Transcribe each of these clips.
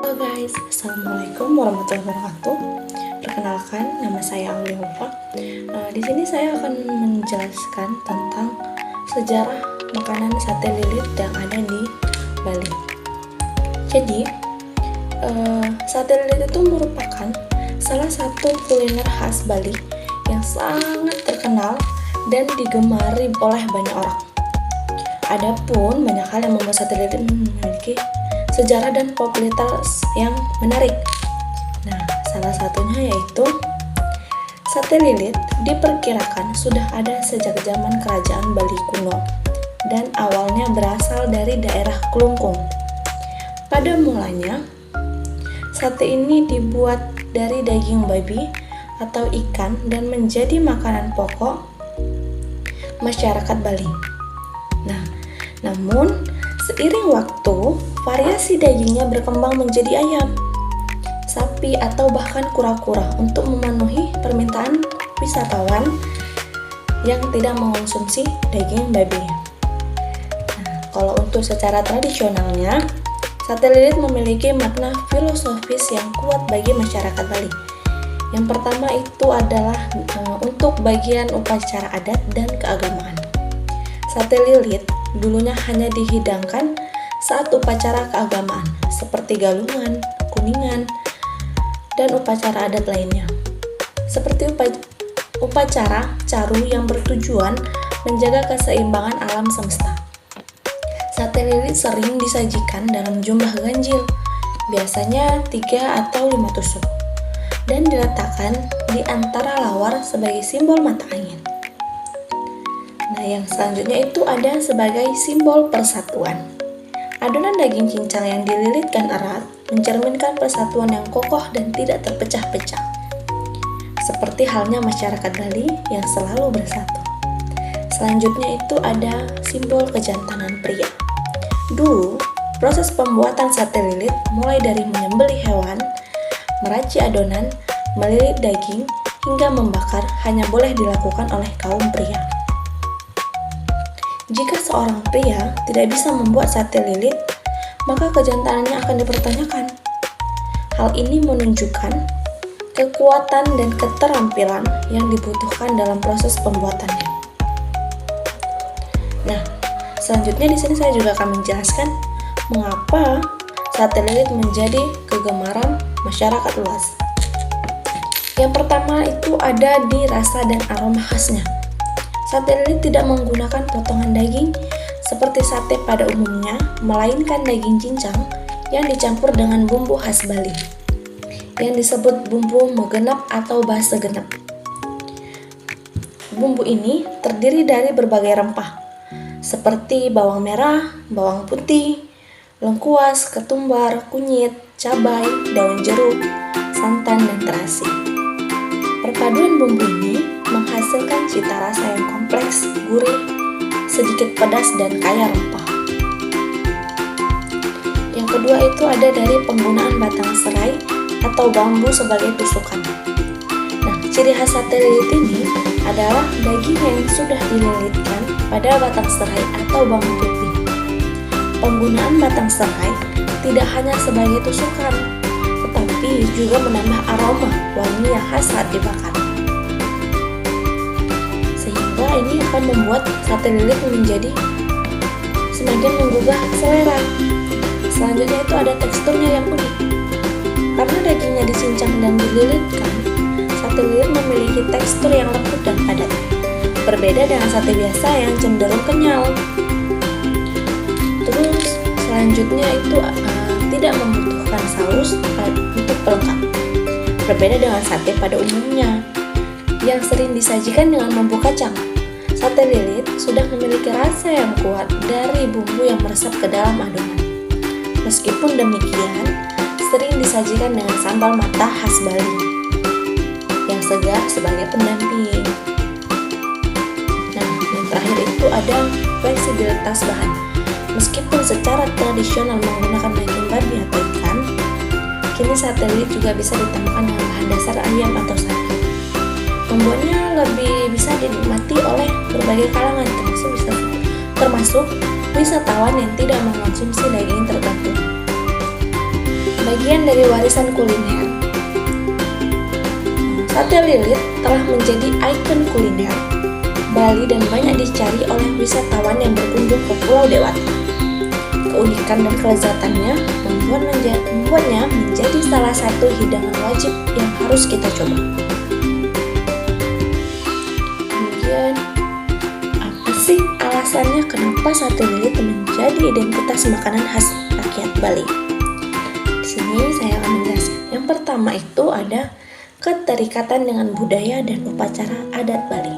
Halo guys, assalamualaikum warahmatullahi wabarakatuh. Perkenalkan, nama saya Aulia Ulfa. Di sini saya akan menjelaskan tentang sejarah makanan sate lilit yang ada di Bali. Jadi, sate lilit itu merupakan salah satu kuliner khas Bali yang sangat terkenal dan digemari oleh banyak orang. Adapun banyak hal yang membuat sate lilit memiliki sejarah dan popularitas yang menarik. Nah, salah satunya yaitu sate lilit diperkirakan sudah ada sejak zaman kerajaan Bali kuno dan awalnya berasal dari daerah Klungkung. Pada mulanya, sate ini dibuat dari daging babi atau ikan dan menjadi makanan pokok masyarakat Bali. Nah, namun seiring waktu, variasi dagingnya berkembang menjadi ayam, sapi, atau bahkan kura-kura untuk memenuhi permintaan wisatawan yang tidak mengonsumsi daging babi. Nah, kalau untuk secara tradisionalnya, sate lilit memiliki makna filosofis yang kuat bagi masyarakat Bali. Yang pertama itu adalah untuk bagian upacara adat dan keagamaan. Sate lilit dulunya hanya dihidangkan saat upacara keagamaan seperti galungan, kuningan, dan upacara adat lainnya. Seperti upacara caru yang bertujuan menjaga keseimbangan alam semesta. Sate lilit sering disajikan dalam jumlah ganjil, biasanya 3 atau 5 tusuk, dan diletakkan di antara lawar sebagai simbol mata angin. Nah, yang selanjutnya itu ada sebagai simbol persatuan. Adonan daging cincang yang dililitkan erat mencerminkan persatuan yang kokoh dan tidak terpecah-pecah. Seperti halnya masyarakat Bali yang selalu bersatu. Selanjutnya itu ada simbol kejantanan pria. Dulu, proses pembuatan sate lilit mulai dari menyembelih hewan, meracik adonan, melilit daging, hingga membakar hanya boleh dilakukan oleh kaum pria. Jika seorang pria tidak bisa membuat sate lilit, maka kejantanannya akan dipertanyakan. Hal ini menunjukkan kekuatan dan keterampilan yang dibutuhkan dalam proses pembuatannya. Nah, selanjutnya di sini saya juga akan menjelaskan mengapa sate lilit menjadi kegemaran masyarakat luas. Yang pertama itu ada di rasa dan aroma khasnya. Sate lilit tidak menggunakan potongan daging seperti sate pada umumnya, melainkan daging cincang yang dicampur dengan bumbu khas Bali, yang disebut bumbu megenep atau basa genep. Bumbu ini terdiri dari berbagai rempah, seperti bawang merah, bawang putih, lengkuas, ketumbar, kunyit, cabai, daun jeruk, santan, dan terasi. Perpaduan bumbu ini menghasilkan cita rasa yang kompleks, gurih, sedikit pedas, dan kaya rempah. Yang kedua itu ada dari penggunaan batang serai atau bambu sebagai tusukan. Nah, ciri khas sate lilit ini adalah daging yang sudah dililitkan pada batang serai atau bambu putih. Penggunaan batang serai tidak hanya sebagai tusukan, tetapi juga menambah aroma wangi yang khas saat dibakar. Sehingga ini akan membuat sate lilit menjadi semakin menggugah selera. Selanjutnya itu ada teksturnya yang unik. Karena dagingnya dicincang dan dililitkan, sate lilit memiliki tekstur yang lembut dan padat. Berbeda dengan sate biasa yang cenderung kenyal. Terus selanjutnya itu tidak membutuhkan saus untuk pelengkap. Berbeda dengan sate pada umumnya yang sering disajikan dengan bumbu kacang. Sate lilit sudah memiliki rasa yang kuat dari bumbu yang meresap ke dalam adonan. Meskipun demikian, sering disajikan dengan sambal mata khas Bali yang segar sebagai pendamping. Nah, yang terakhir itu ada fleksibilitas bahan. Meskipun secara tradisional menggunakan daging babi atau ikan, kini sate lilit juga bisa ditambahkan dengan bahan dasar ayam atau sapi. Membuatnya lebih bisa dinikmati oleh berbagai kalangan, termasuk wisatawan yang tidak mengonsumsi daging tertentu. bagian dari warisan kuliner, sate lilit telah menjadi ikon kuliner Bali dan banyak dicari oleh wisatawan yang berkunjung ke Pulau Dewata. Keunikan dan kelezatannya membuatnya menjadi salah satu hidangan wajib yang harus kita coba. Kemudian, apa sih alasannya kenapa sate lilit menjadi identitas makanan khas rakyat Bali? Di sini saya akan menjelaskan. Yang pertama itu ada keterikatan dengan budaya dan upacara adat Bali.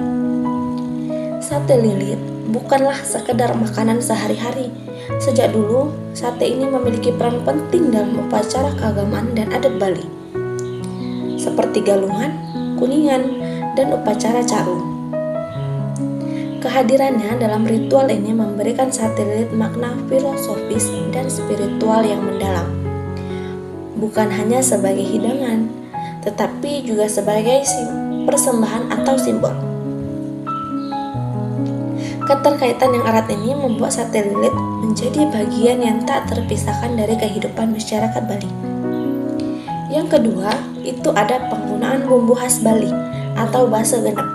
Sate lilit bukanlah sekedar makanan sehari-hari. Sejak dulu, sate ini memiliki peran penting dalam upacara keagamaan dan adat Bali, seperti galungan, kuningan, dan upacara caru. Kehadirannya dalam ritual ini memberikan sate lilit makna filosofis dan spiritual yang mendalam, bukan hanya sebagai hidangan, tetapi juga sebagai persembahan atau simbol. Keterkaitan yang erat ini membuat sate lilit menjadi bagian yang tak terpisahkan dari kehidupan masyarakat Bali. Yang kedua, itu ada penggunaan bumbu khas Bali atau basa genep.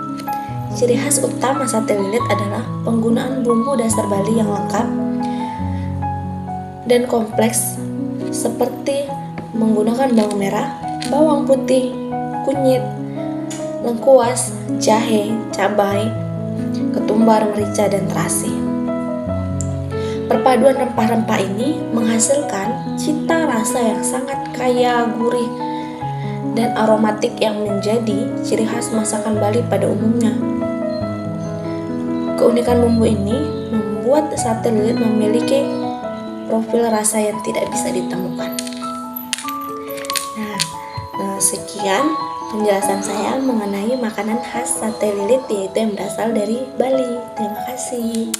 Ciri khas utama sate lilit adalah penggunaan bumbu dasar Bali yang lengkap dan kompleks, seperti menggunakan bawang merah, bawang putih, kunyit, lengkuas, jahe, cabai, ketumbar, merica, dan terasi. Perpaduan rempah-rempah ini menghasilkan cita rasa yang sangat kaya, gurih, dan aromatik yang menjadi ciri khas masakan Bali pada umumnya. Keunikan bumbu ini membuat sate lilit memiliki profil rasa yang tidak bisa ditemukan. Sekian penjelasan saya mengenai makanan khas sate lilit, yaitu yang berasal dari Bali. Terima kasih.